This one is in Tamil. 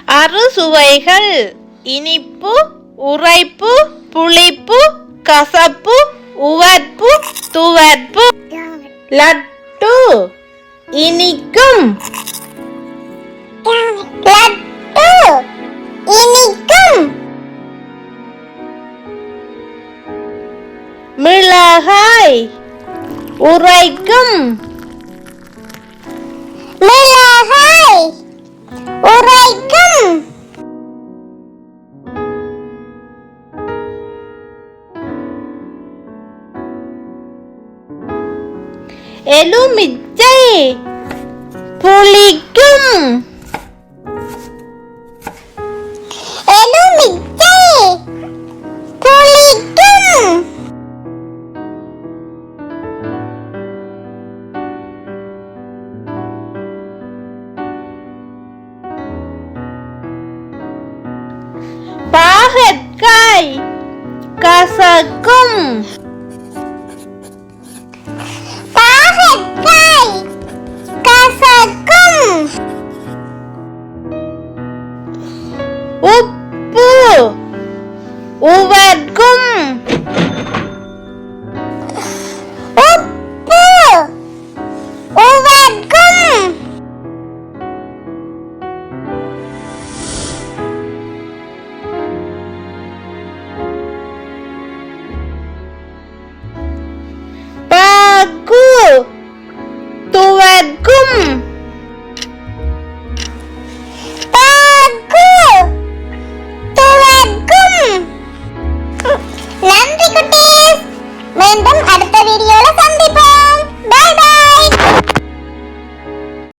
அறுசுவைகள் இனிப்பு, உரைப்பு, புளிப்பு, கசப்பு, உவர்ப்பு, துவர்ப்பு. லட்டு இனிக்கும், லட்டு இனிக்கும். மிளகாய் உரைக்கும், மிளகாய் உரைக்கும். எலுமிச்சை புளிக்கும், எலுமிச்சை புளிக்கும். பாகற்காய் கசக்கும், பாகற்காய் கசக்கும். உப்பு உவர்ப்பு,